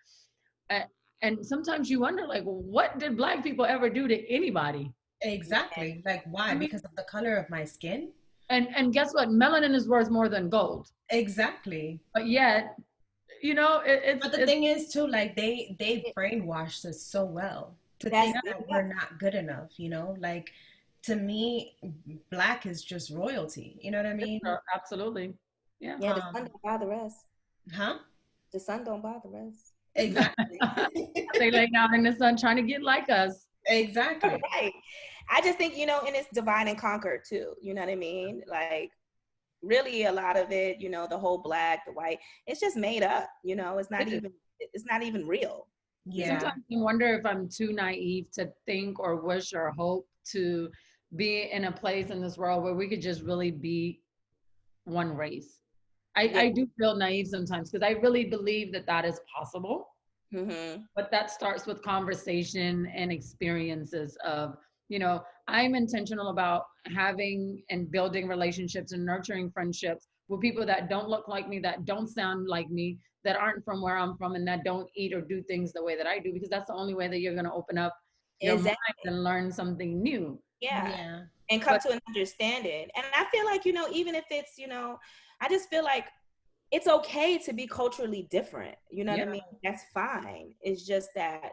uh, and sometimes you wonder, like, well, what did Black people ever do to anybody? yeah. Exactly. Like, why? I mean, Because of the color of my skin? and guess what? Melanin is worth more than gold. Exactly. But yet, you know, But the thing is too, like they brainwashed us so well to That's think that yeah, we're not good enough, you know? Like to me, black is just royalty. You know what I mean? absolutely, yeah. yeah. The sun don't bother us. Huh? The sun don't bother us. Exactly. They laying out in the sun trying to get like us. Exactly. Right. I just think, you know, and it's divide and conquer too. You know what I mean? Like really a lot of it, you know, the whole black, the white, it's just made up, you know, it's not even real. Yeah. Sometimes I wonder if I'm too naive to think or wish or hope to be in a place in this world where we could just really be one race. I do feel naive sometimes because I really believe that that is possible. Mm-hmm. But that starts with conversation and experiences of, you know, I'm intentional about having and building relationships and nurturing friendships with people that don't look like me, that don't sound like me, that aren't from where I'm from, and that don't eat or do things the way that I do, because that's the only way that you're going to open up your mind Exactly. and learn something new. Yeah. Yeah. And come But to an understanding. And I feel like, you know, even if it's, you know, I just feel like it's okay to be culturally different. You know what I yeah, mean? That's fine. It's just that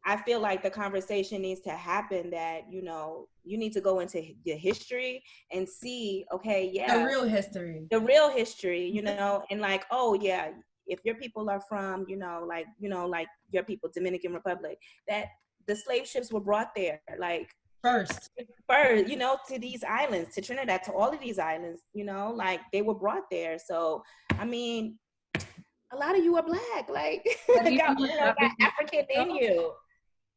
I feel like the conversation needs to happen that, you know, you need to go into your history and see, okay, The yeah, real history. the real history, you know, and like, oh yeah, if your people are from, you know, like your people, Dominican Republic, that the slave ships were brought there, like First. you know, to these islands, to Trinidad, to all of these islands, you know, like they were brought there. So, I mean, a lot of you are black, like but got, you know, got African in you.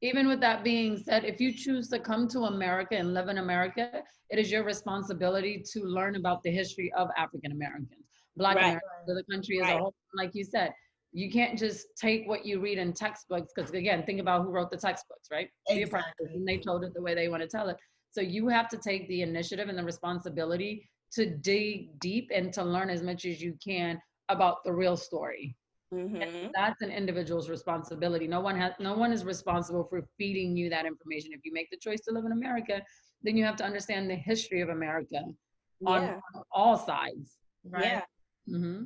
even with that being said, if you choose to come to America and live in America, it is your responsibility to learn about the history of African Americans, Black Right. Americans, the country as a Right. whole. Like you said, you can't just take what you read in textbooks, because again, think about who wrote the textbooks, right? The apprentices, Exactly. and they told it the way they want to tell it. So you have to take the initiative and the responsibility to dig deep and to learn as much as you can about the real story. Mm-hmm. That's an individual's responsibility. No one is responsible for feeding you that information. If you make the choice to live in America, then you have to understand the history of America on Yeah. all sides. Right. Yeah. Mm-hmm.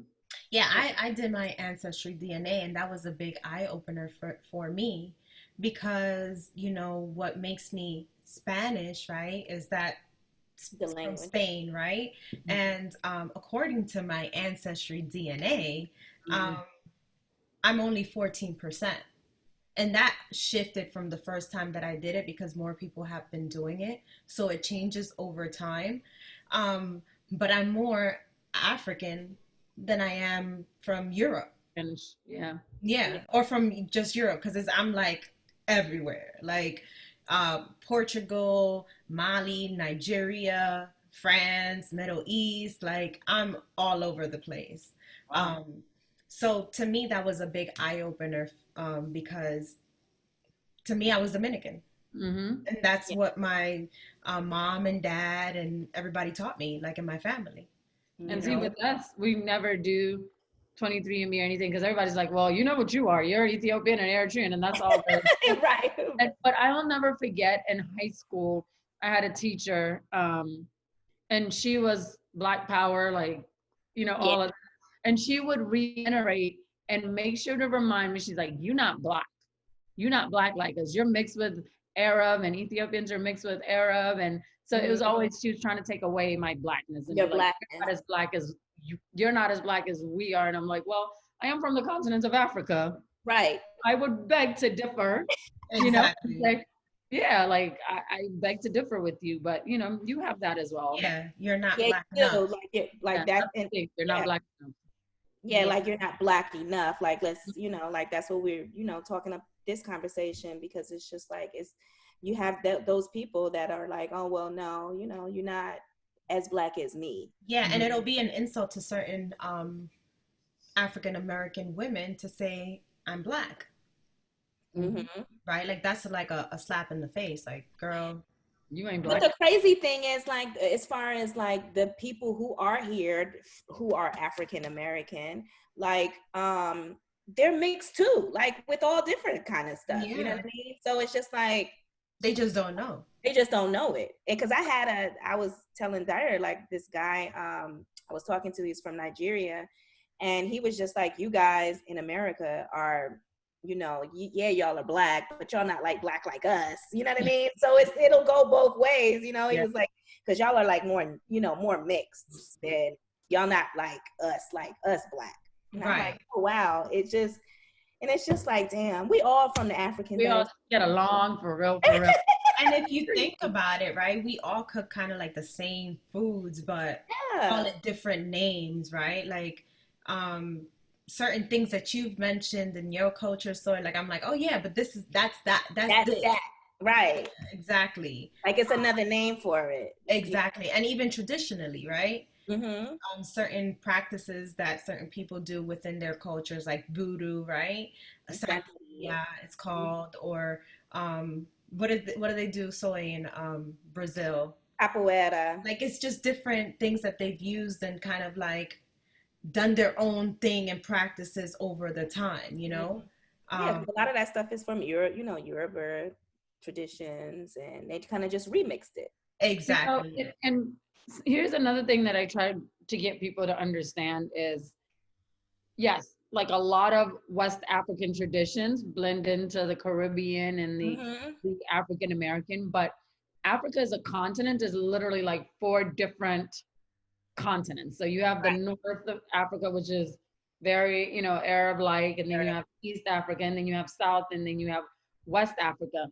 Yeah, I did my ancestry DNA, and that was a big eye opener for me, because you know what makes me Spanish, right, is that The from language. Spain, right? And according to my ancestry DNA, I'm only 14%. And that shifted from the first time that I did it because more people have been doing it. So it changes over time. But I'm more African than I am from Europe. And yeah. Yeah, or from just Europe, because I'm like everywhere. Like Portugal, Mali, Nigeria, France, Middle East. Like I'm all over the place. Wow. So to me, that was a big eye opener, because to me, I was Dominican. Mm-hmm. And that's what my mom and dad and everybody taught me, like in my family. And You see, know? with us, we never do 23andMe or anything, because everybody's like, well, you know what you are. You're Ethiopian and Eritrean, and that's all good. Right. But I will never forget, in high school, I had a teacher, and she was Black Power, like, you know, all of that. And she would reiterate and make sure to remind me, she's like, you're not Black. You're not Black like us. You're mixed with Arab, and Ethiopians are mixed with Arab. And so it was always, she was trying to take away my Blackness. And Your be like, blackness. you're not as Black as we are. And I'm like, well, I am from the continent of Africa. Right. I would beg to differ, Exactly. you know, Yeah, like I beg to differ with you, but you know, you have that as well. Yeah, you're not Yeah, black you do. enough. Like Yeah, that, that's the and thing. You're yeah, not black enough. yeah, Yeah, like you're not black enough. Like let's, like that's what we're, talking up this conversation, because it's just like you have those people that are like, oh well, no, you're not as black as me. yeah, and it'll be an insult to certain African American women to say I'm black, Mm-hmm. right? Like that's like a slap in the face. Like, girl, You ain't But black. the crazy thing is, like, as far as like the people who are here, who are African American, like, they're mixed too, like with all different kind of stuff. You know yeah, what I mean? So it's just like they just don't know. they just don't know it. And because I was telling Dyer, like this guy, I was talking to, he's from Nigeria, and he was just like, you guys in America are, yeah, y'all are black, but y'all not like black like us. You know what I mean? So it'll go both ways. He Yeah. was like, because y'all are like more, more mixed than y'all, not like us black. And I'm like, oh wow, it's just like, damn, we all from the African We all thing. get along for real, for real. And if you think about it, right, we all cook kind of like the same foods, but call Yeah. it different names, right? Like, certain things that you've mentioned in your culture. So like, I'm like, oh yeah, but that's That's this. that. Right. Exactly. Like it's another name for it. Exactly. And even traditionally, right? Mm-hmm. Certain practices that certain people do within their cultures, like voodoo, right? Exactly. Yeah, it's called, or what do they do? Soy in Brazil. Capoeira. Like it's just different things that they've used and kind of like done their own thing and practices over the time, you know? Yeah, 'cause a lot of that stuff is from Europe, Yoruba traditions, and they kind of just remixed it. You know, Exactly. and here's another thing that I try to get people to understand is, yes, like a lot of West African traditions blend into the Caribbean and Mm-hmm. the African American, but Africa as a continent is literally like 4 different continents. So you have the Right. north of Africa, which is very, Arab-like, and then you have East Africa, and then you have South, and then you have West Africa.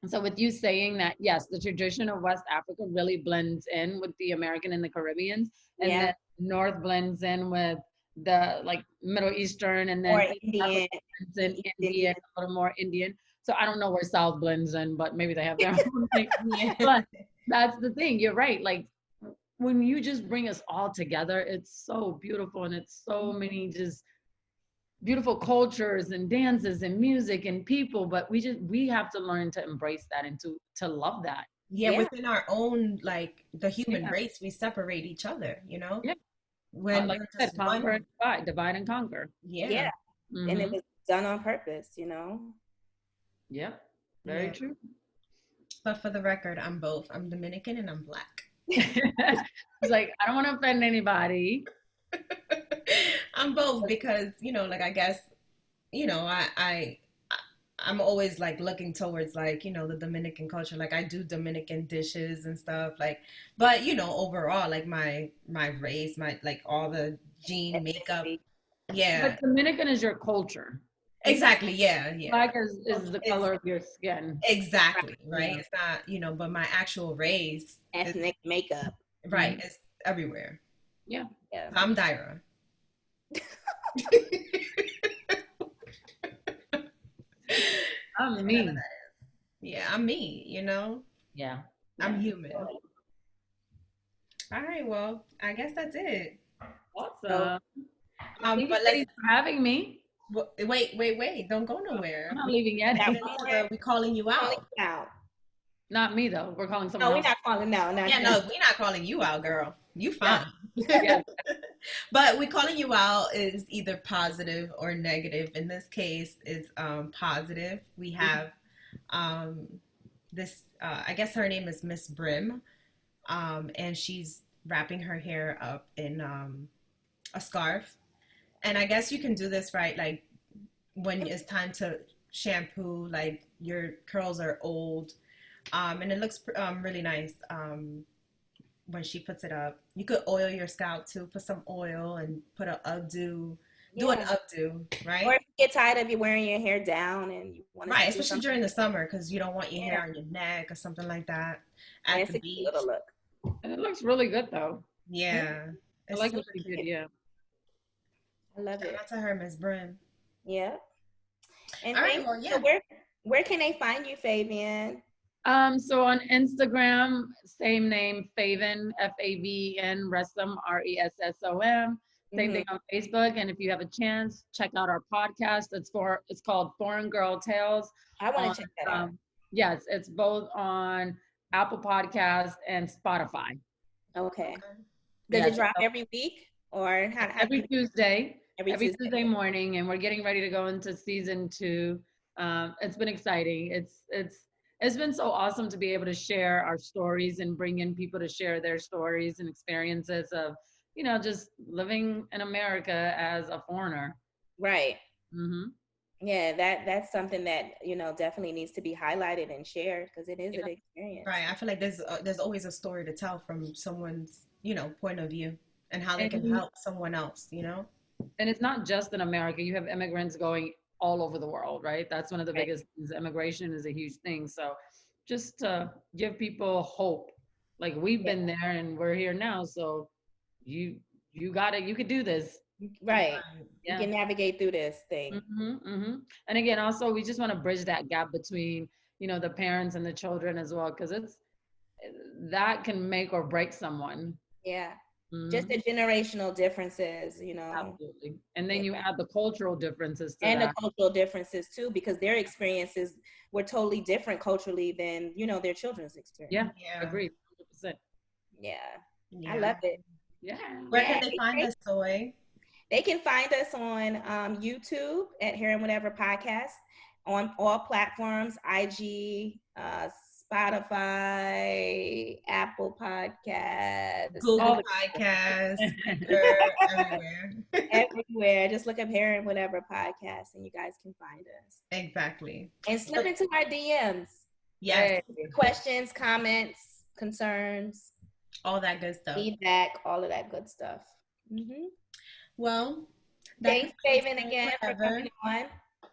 So with you saying that, yes, the tradition of West Africa really blends in with the American and the Caribbeans, and Yeah. then North blends in with the like Middle Eastern, and Or then East Africa Indian. blends in East Indian, Indian. a little more Indian. So I don't know where South blends in, but maybe they have their own thing. Yeah. But that's the thing. You're right. Like when you just bring us all together, it's so beautiful, and it's so many just beautiful cultures and dances and music and people, but we have to learn to embrace that and to love that. Yeah, Yeah. within our own, like the human Yeah, race, we separate each other, you know? yeah. When Like we're I said, just conquer one, and divide and conquer. yeah, Yeah. And it Mm-hmm. was done on purpose, Yeah, very yeah. true. But for the record, I'm both. I'm Dominican and I'm black. It's like I don't want to offend anybody. I'm both because, like I guess, I'm always like looking towards like, the Dominican culture. Like I do Dominican dishes and stuff like, but overall like my race, my like all the gene makeup. Ethnicity. Yeah, But Dominican is your culture. exactly. Yeah, yeah. Black is the It's color of your skin. exactly, right? Yeah. It's not, but my actual race is Ethnic makeup. right, it's everywhere. Yeah. Yeah. I'm Dayra. I'm me. Yeah, I'm me, Yeah. I'm human. All right, well, I guess that's it. Awesome. But Thank you for having me. wait, don't go nowhere. I'm not leaving yet. We calling you Calling out. you out. Not me though. We're calling someone No, we're else. not calling. No, Yeah, no, we're not calling you out, girl. You fine. Yeah. But we calling you out is either positive or negative. In this case, is positive. We have this. I guess her name is Miss Brim, and she's wrapping her hair up in a scarf. And I guess you can do this right, like when it's time to shampoo, like your curls are old, and it looks really nice. When she puts it up, you could oil your scalp too. Put some oil and put a Ugdo do an updo, right? Or if you get tired of you wearing your hair down and you want to right, especially during the summer because you don't want your hair on your neck or something like that at it's the a beach. cute little look. And it looks really good though. Yeah, I like it pretty good. Yeah. I love it. Shout out to her, Miss Bryn. Yeah. And All right, well, yeah. so where can they find you, Fabian? So on Instagram, same name, Faven, Faven Ressom, Ressom. Same thing on Facebook. And if you have a chance, check out our podcast. It's called Foreign Girl Tales. I want to check that out. Yes, it's both on Apple Podcasts and Spotify. Okay. Does it drop every week or how every Tuesday? Every Tuesday morning, and we're getting ready to go into season 2. It's been exciting. It's been so awesome to be able to share our stories and bring in people to share their stories and experiences of, just living in America as a foreigner. Right. Mm-hmm. Yeah, that's something that, definitely needs to be highlighted and shared because it is an experience. Right. I feel like there's always a story to tell from someone's, point of view and how they can help someone else, And it's not just in America. You have immigrants going all over the world, right? That's one of the biggest things. Immigration is a huge thing. So just to give people hope, like we've been there and we're here now. So you got it. You could do this. Right. Yeah. You can navigate through this thing. And again, also, we just want to bridge that gap between, the parents and the children as well, because that can make or break someone. Yeah. Just the generational differences, Absolutely. And then you add the cultural differences to and that. the cultural differences too, because their experiences were totally different culturally than, their children's experience. Yeah. Agreed. 100%. Yeah. I love it. Yeah. Where can they find us, Soy? They can find us on YouTube at Hair and Whatever Podcast, on all platforms, IG, Spotify, Apple Podcasts, Google Podcasts, everywhere. Everywhere. Just look up Hair and Whatever Podcast and you guys can find us. Exactly. And slip into our DMs. Yes. Questions, comments, concerns. All that good stuff. Feedback, all of that good stuff. Well, thanks, Faven, again for coming on.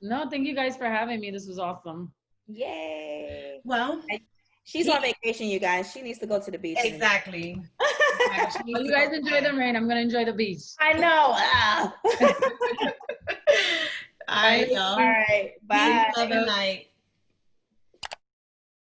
No, thank you guys for having me. This was awesome. Yay. Well, she's on vacation, you guys. She needs to go to the beach. Exactly. Well, you guys enjoy the rain. I'm going to enjoy the beach. I know. All right, y'all. All right. Bye. Peace, love, and light.